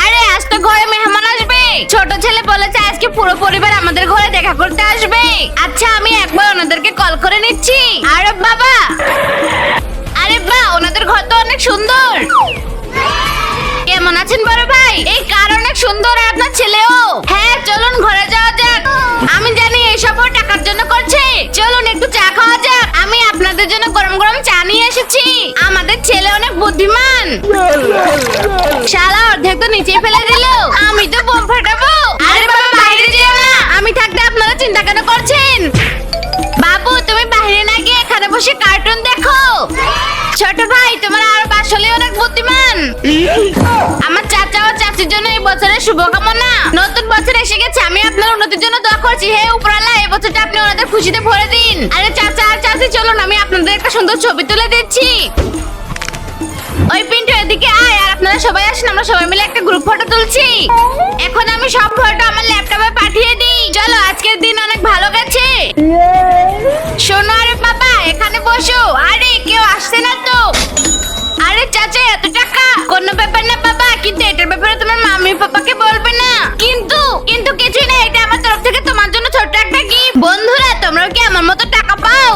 আরে আজ তো ঘরে মেহমান আসবে। ছোট ছেলে বলেছে আজকে পুরো পরিবার আমাদের ঘরে দেখা করতে আসবে। আচ্ছা আমি একবার ওনাদেরকে কল করে নিচ্ছি। আরে বাবা, আরে বাহ, ওনাদের ঘর তো অনেক সুন্দর। কেমন আছেন বড় ভাই? এই কার অনেক সুন্দর, আর আপনার ছেলেও। হ্যাঁ চলুন ঘরে যাওয়া যাক। আমি জানি এইসব ও টাকার জন্য করছে। চলুন একটু চা খাওয়া যাক। আমি আপনাদের জন্য গরম গরম চা নিয়ে এসেছি। আমাদের ছেলে অনেক বুদ্ধিমান। শালা অর্ধেক তো নিচে ফেলে দিল। আমি তো বোম ফাটাবো। আরে বাবা বাইরে যেও না। আমি থাকতে আপনারা চিন্তা কেন করছেন? বাবু তুমি বাইরে না গিয়ে এখানে বসে কার্টুন দেখো। ছোট ভাই তোমার আর আসলে অনেক বুদ্ধিমান। আমার চাচা ও চাচির জন্য এই বছরের শুভকামনা। নতুন বছর এসে গেছে, আমি আপনার উন্নতির জন্য দোয়া করছি। হে উপরওয়ালা, এই বছরটা আপনি ওনাদের খুশিতে ভরে দিন। আরে চাচা আর চাচি চলুন, আমি আপনাদের একটা সুন্দর ছবি তুলে দিচ্ছি। ওই পিন্টু এদিকে আয়, আর আপনারা সবাই আসেন, আমরা সবাই মিলে একটা গ্রুপ ফটো তুলছি। এখন আমি সব ফটো আমার ল্যাপটপে পাঠিয়ে দিই। চলো আজকের দিন অনেক ভালো গেছে। শোনো আরে বাবা এখানে বসো। আরে কেউ আসছে না তো? আরে চাচা এত টাকা কোনো ব্যাপার না বাবা, কিন্তু এটার ব্যাপারে তোমার মাম্মি পাপাকে বলবে না। কিন্তু কিন্তু কিছুই না, এটা আমার তরফ থেকে তোমার জন্য ছোট্ট একটা গিফট। বন্ধুরা তোমরাও কি আমার মতো টাকা পাও?